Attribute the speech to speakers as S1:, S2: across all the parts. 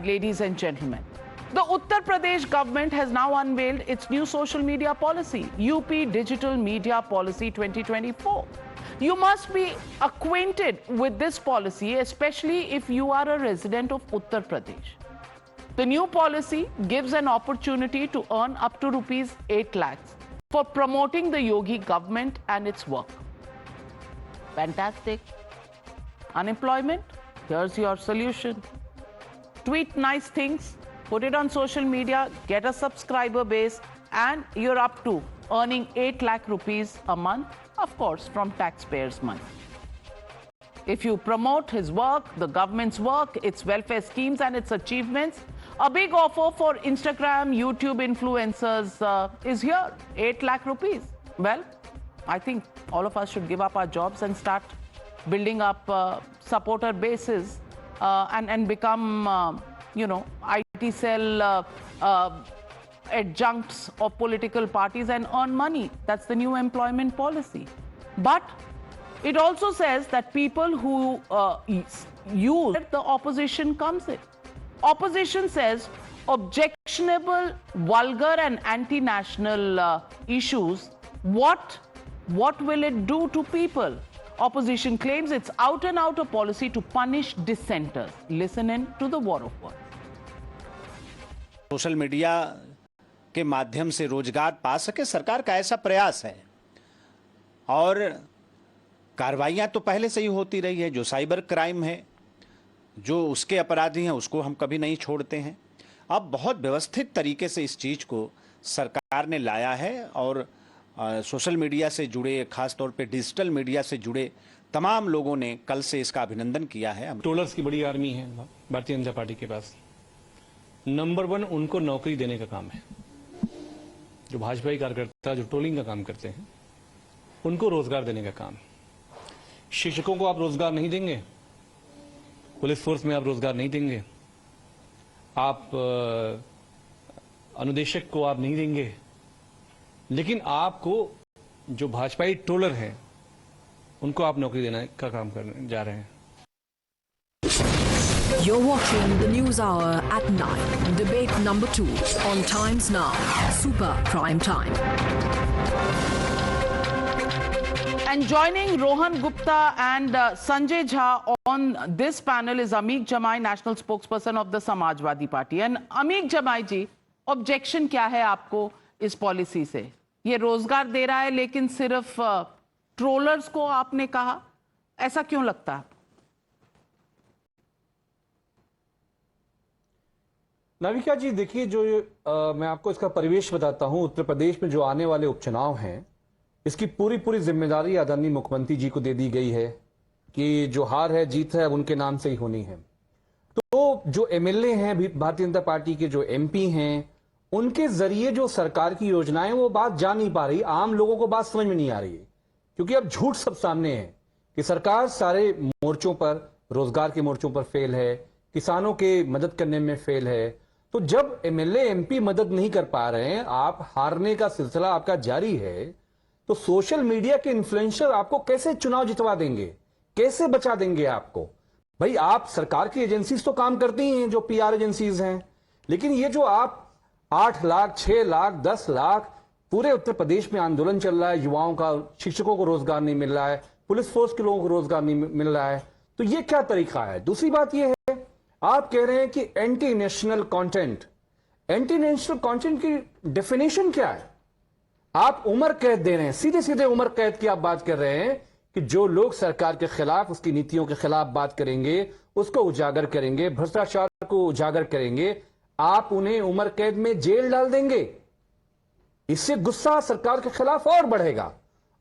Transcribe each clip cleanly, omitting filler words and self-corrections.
S1: ladies and gentlemen. The Uttar Pradesh government has now unveiled its new social media policy, UP Digital Media Policy 2024. You must be acquainted with this policy, especially if you are a resident of Uttar Pradesh. The new policy gives an opportunity to earn up to rupees 8 lakhs for promoting the Yogi government and its work. Fantastic. Unemployment? Here's your solution. Tweet nice things, put it on social media, get a subscriber base, and you're up to earning 8 lakh rupees a month, of course, from taxpayers' money. If you promote his work, the government's work, its welfare schemes and its achievements, a big offer for Instagram, YouTube influencers is here, 8 lakh rupees. Well, I think all of us should give up our jobs and start building up supporter bases and become, IT cell adjuncts of political parties and earn money. That's the new employment policy. But it also says that people who use the opposition comes in. Opposition says objectionable, vulgar and anti-national issues. What will it do to people? Opposition claims it's out and out a policy to punish dissenters. Listen in to the war of words.
S2: Social media के माध्यम से रोजगार पा सके, सरकार का ऐसा प्रयास है। और कार्रवाइयां तो पहले से ही होती रही है। जो साइबर क्राइम है, जो उसके अपराधी हैं, उसको हम कभी नहीं छोड़ते हैं। अब बहुत व्यवस्थित तरीके से इस चीज़ को सरकार ने लाया है और सोशल मीडिया से जुड़े, खास तौर पे डिजिटल मीडिया से जुड़े तमाम लोगों ने कल से इसका अभिनंदन किया है।
S3: ट्रोलर्स की बड़ी आर्मी है भारतीय जनता पार्टी के पास। नंबर 1 उनको नौकरी देने का काम है। जो भाजपाई कार्यकर्ता जो ट्रोलिंग का काम करते हैं, उनको रोजगार देने का काम। शिक्षकों को आप रोजगार नहीं देंगे, पुलिस फोर्स में आप रोजगार नहीं देंगे, आप अनुदेशक को आप नहीं देंगे, लेकिन आपको जो भाजपाई ट्रोलर हैं उनको आप नौकरी देने का काम करने जा रहे हैं।
S4: You're watching the News Hour at 9. Debate number 2 on Times Now. Super Prime Time.
S1: And joining Rohan Gupta and Sanjay Jha on this panel is Ameek Jamai, National Spokesperson of the Samajwadi Party. And Ameek Jamai ji, objection क्या है आपको इस policy से? ये रोजगार दे रहा है लेकिन सिर्फ ट्रोलर्स को आपने कहा, ऐसा क्यों लगता है?
S5: नाविका जी देखिए, जो मैं आपको इसका परिवेश बताता हूं। उत्तर प्रदेश में जो आने वाले उपचुनाव हैं, इसकी पूरी जिम्मेदारी आदरणीय मुख्यमंत्री जी को दे दी गई है कि जो हार है, जीत है, अब उनके नाम से ही होनी है। तो जो एमएलए हैं भारतीय जनता पार्टी के, जो एमपी हैं, उनके जरिए जो सरकार की योजनाएं, वो बात जा नहीं पा रही। आम लोगों को बात समझ में नहीं आ रही है, क्योंकि अब झूठ सब सामने है कि सरकार सारे मोर्चों पर, रोजगार के मोर्चों पर फेल है, किसानों के मदद करने में फेल है। तो जब एमएलए एमपी मदद नहीं कर पा रहे हैं, आप हारने का सिलसिला आपका जारी है, तो सोशल मीडिया के इन्फ्लुएंसर आपको कैसे चुनाव जितवा देंगे, कैसे बचा देंगे आपको? भाई, आप सरकार की एजेंसीज तो काम करती हैं, जो पीआर एजेंसीज हैं, लेकिन ये जो आप 8 लाख, 6 लाख, 10 लाख, पूरे उत्तर प्रदेश में आंदोलन चल रहा है, युवाओं का, शिक्षकों को रोजगार नहीं मिल रहा है, पुलिस फोर्स के लोगों को रोजगार नहीं मिल रहा है, तो ये क्या तरीका है? दूसरी बात ये है, आप कह रहे हैं कि anti national content. Anti national content की डेफिनेशन क्या है? आप उम्र कैद दे रहे हैं, सीधे सीधे उम्र कैद की आप बात कर रहे हैं कि जो लोग सरकार के खिलाफ, उसकी नीतियों के खिलाफ बात करेंगे, उसको उजागर करेंगे, भ्रष्टाचार को उजागर करेंगे, आप उन्हें उम्र कैद में जेल डाल देंगे। इससे गुस्सा सरकार के खिलाफ और बढ़ेगा।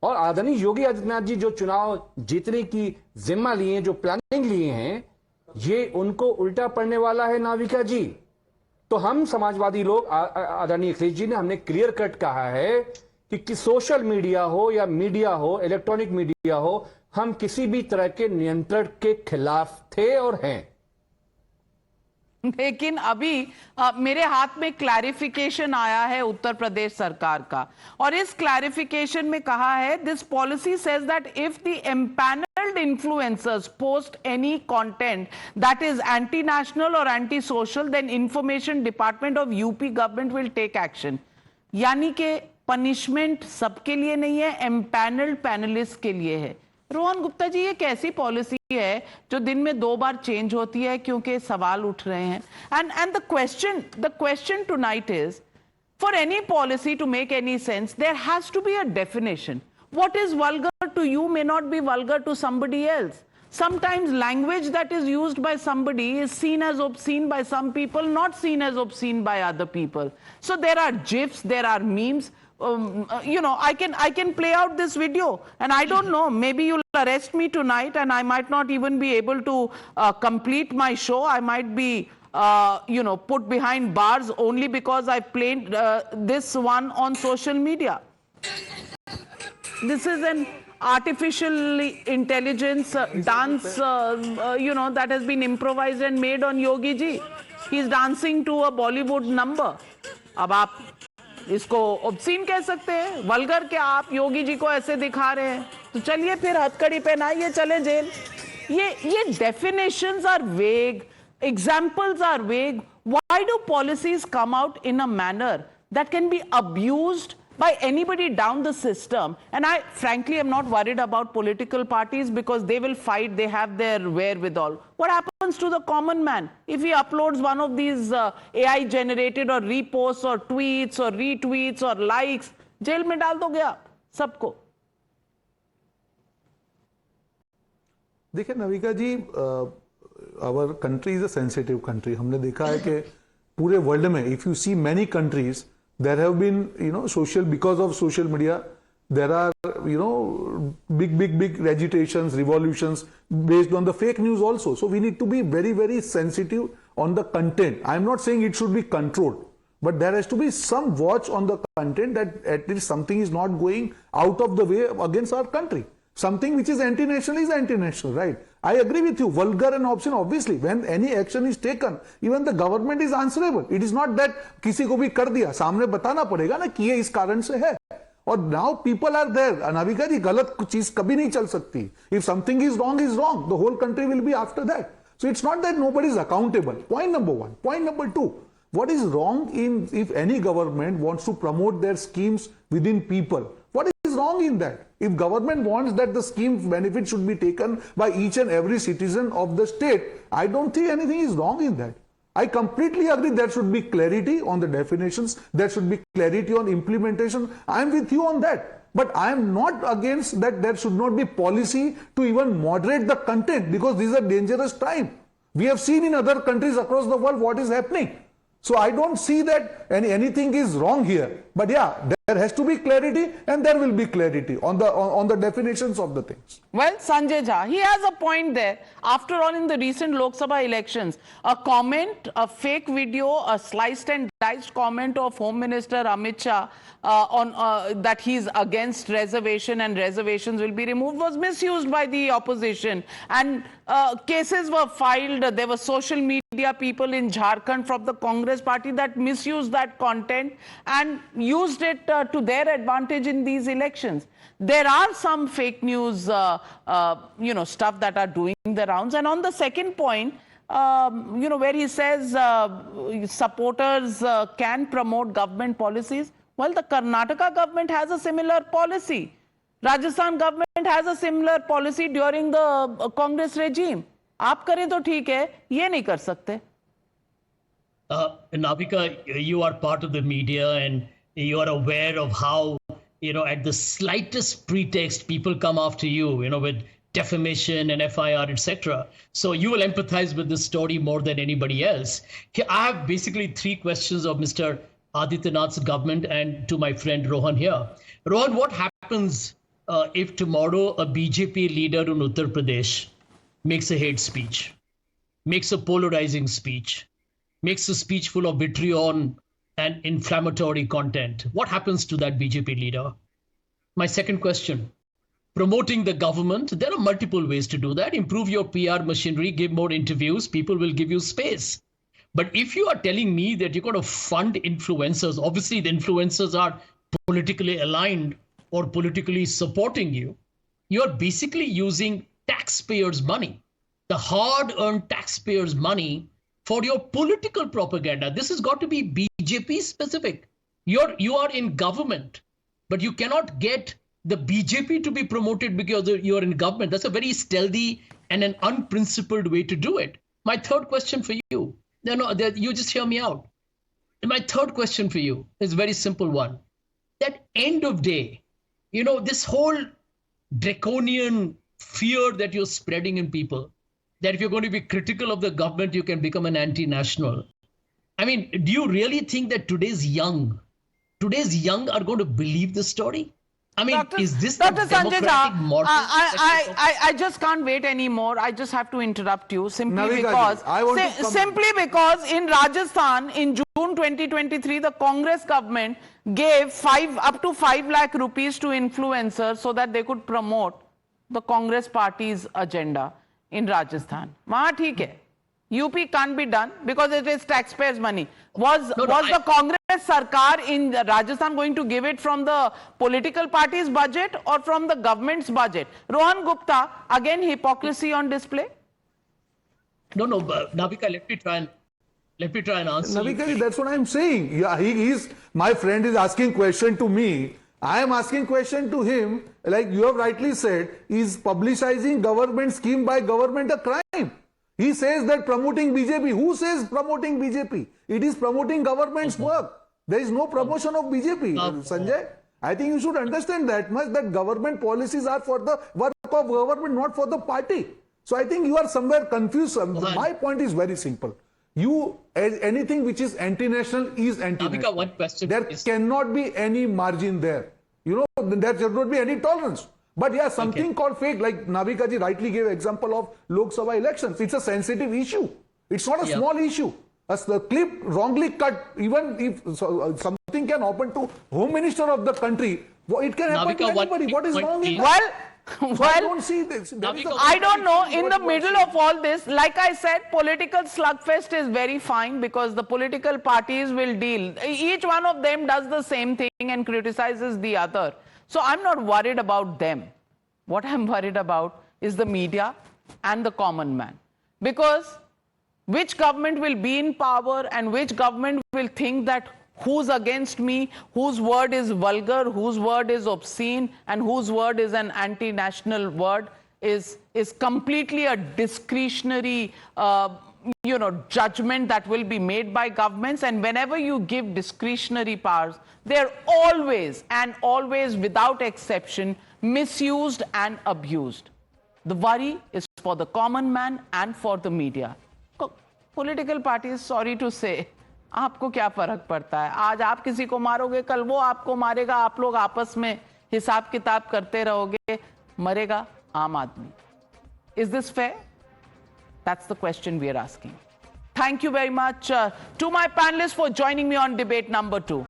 S5: और आदरणीय योगी आदित्यनाथ जी जो चुनाव जीतने की जिम्मा लिए, जो प्लानिंग लिए हैं, ये उनको उल्टा पड़ने वाला है नाविका जी। तो हम समाजवादी लोग, आदरणीय अखिलेश जी ने, हमने क्लियर कट कहा है कि सोशल मीडिया हो या मीडिया हो, इलेक्ट्रॉनिक मीडिया हो, हम किसी भी तरह के नियंत्रण के खिलाफ थे और हैं।
S1: लेकिन अभी मेरे हाथ में क्लैरिफिकेशन आया है उत्तर प्रदेश सरकार का, और इस क्लैरिफिकेशन में कहा है, this policy says that if the empanelled sponsored influencers post any content that is anti-national or anti-social, then information department of UP government will take action. यानी कि पनिशमेंट सबके लिए नहीं है, एम्पैनल्ड पैनलिस्ट के लिए है। रोहन गुप्ता जी, ये कैसी पॉलिसी है जो दिन में 2 बार चेंज होती है क्योंकि सवाल उठ रहे हैं? And the question tonight is, for any policy to make any sense, there has to be a definition. What is vulgar to you may not be vulgar to somebody else. Sometimes language that is used by somebody is seen as obscene by some people, not seen as obscene by other people. So there are GIFs, there are memes. I can play out this video, and I don't know, maybe you'll arrest me tonight and I might not even be able to complete my show. I might be put behind bars only because I played this one on social media. This is an artificial intelligence dance, that has been improvised and made on Yogi ji. He's dancing to a Bollywood number. अब आप इसको obscene कह सकते हैं, vulgar क्या आप योगी जी को ऐसे दिखा रहे हैं? तो चलिए फिर हथकड़ी पहनाइए, चले जेल। ये definitions are vague. Examples are vague. Why do policies come out in a manner that can be abused by anybody down the system? And I frankly am not worried about political parties because they will fight, they have their wherewithal. What happens to the common man if he uploads one of these AI generated or reposts or tweets or retweets or likes? जेल में डाल दोगे आप सबको।
S6: देखिए नविका जी, our country is a sensitive country. हमने देखा है कि पूरे वर्ल्ड में if you see many countries there have been because of social media there are big agitations, revolutions based on the fake news also. So we need to be very, very sensitive on the content. I am not saying it should be controlled, but there has to be some watch on the content, that at least something is not going out of the way against our country. Something which is anti-national is anti-national, right? I agree with you. Vulgar and obscene, obviously, when any action is taken, even the government is answerable. It is not that किसी को भी कर दिया, सामने बताना पड़ेगा ना कि ये इस कारण से है. और now people are there. अनाविका जी, गलत चीज कभी नहीं चल सकती. If something is wrong, the whole country will be after that. So it's not that nobody is accountable. Point number one. Point number two. What is wrong in if any government wants to promote their schemes within people? What is wrong in that? If government wants that the scheme benefit should be taken by each and every citizen of the state, I don't think anything is wrong in that. I completely agree there should be clarity on the definitions, there should be clarity on implementation. I am with you on that. But I am not against that there should not be policy to even moderate the content, because this is a dangerous time. We have seen in other countries across the world what is happening. So I don't see that anything is wrong here. But yeah, there has to be clarity, and there will be clarity on the definitions of the things.
S1: Well, Sanjay Jha, he has a point there. After all, in the recent Lok Sabha elections, a comment, a fake video, a sliced and diced comment of Home Minister Amit Shah that he's against reservation and reservations will be removed was misused by the opposition. And cases were filed. There were social media people in Jharkhand from the Congress party that misused that content and used it to their advantage in these elections. There are some fake news, stuff that are doing the rounds. And on the second point, where he says supporters can promote government policies. Well, the Karnataka government has a similar policy. Rajasthan government has a similar policy during the Congress regime. आप करें तो ठीक है, ये नहीं कर सकते.
S7: Navika, you are part of the media and you are aware of how, at the slightest pretext, people come after you, with defamation and FIR, etc. So you will empathize with this story more than anybody else. I have basically 3 questions of Mr. Adityanath's government and to my friend Rohan here. Rohan, what happens if tomorrow a BJP leader in Uttar Pradesh makes a hate speech, makes a polarizing speech, makes a speech full of vitriol and inflammatory content? What happens to that BJP leader? My second question, promoting the government, there are multiple ways to do that. Improve your PR machinery, give more interviews, people will give you space. But if you are telling me that you're going to fund influencers, obviously the influencers are politically aligned or politically supporting you, you're basically using taxpayers' money, the hard-earned taxpayers' money for your political propaganda. This has got to be BJP specific. You are in government, but you cannot get the BJP to be promoted because you're in government. That's a very stealthy and an unprincipled way to do it. My third question for you, you just hear me out. My third question for you is a very simple one. That end of day, this whole draconian fear that you're spreading in people, that if you're going to be critical of the government, you can become an anti-national. I mean, do you really think that today's young are going to believe this story? I mean, is this the democratic model?
S1: I just can't wait anymore. I just have to interrupt you simply
S6: Navika
S1: because because in Rajasthan in June 2023 the Congress government gave up to 5 lakh rupees to influencers so that they could promote the Congress party's agenda in Rajasthan. Wahan theek hai. UP can't be done because it is taxpayers' money. Was the Congress Sarkar in Rajasthan going to give it from the political party's budget or from the government's budget? Rohan Gupta, again hypocrisy on display?
S7: No, Navika, let me try and answer.
S6: Navika, that's what I'm saying. Yeah, my friend is asking question to me. I am asking question to him. Like you have rightly said, is publicizing government scheme by government a crime? He says that promoting BJP. Who says promoting BJP? It is promoting government's work. There is no promotion of BJP, Sanjay. I think you should understand that much, that government policies are for the work of government, not for the party. So I think you are somewhere confused. My point is very simple. Anything which is anti-national is anti-national.
S7: Navika, one question.
S6: There cannot be any margin there. There should not be any tolerance. But yeah, something called fake, like Navika ji rightly gave example of Lok Sabha elections. It's a sensitive issue. It's not a small issue. As the clip wrongly cut, even if something can happen to Home Minister of the country, it can happen
S7: Navika,
S6: to anybody. What is wrong with
S1: Well,
S6: I don't see this.
S1: I don't know. In the middle of all this, like I said, political slugfest is very fine because the political parties will deal. Each one of them does the same thing and criticizes the other. So I'm not worried about them. What I'm worried about is the media and the common man. Because which government will be in power and which government will think that who's against me, whose word is vulgar, whose word is obscene, and whose word is an anti-national word is completely a discretionary judgment that will be made by governments. And whenever you give discretionary powers, they're always without exception misused and abused. The worry is for the common man and for the media. Political parties, sorry to say, आपको क्या फर्क पड़ता है? आज आप किसी को मारोगे, कल वो आपको मारेगा, आप लोग आपस में हिसाब किताब करते रहोगे, मरेगा आम आदमी. Is this fair? That's the question we are asking. Thank you very much to my panelists for joining me on debate number 2.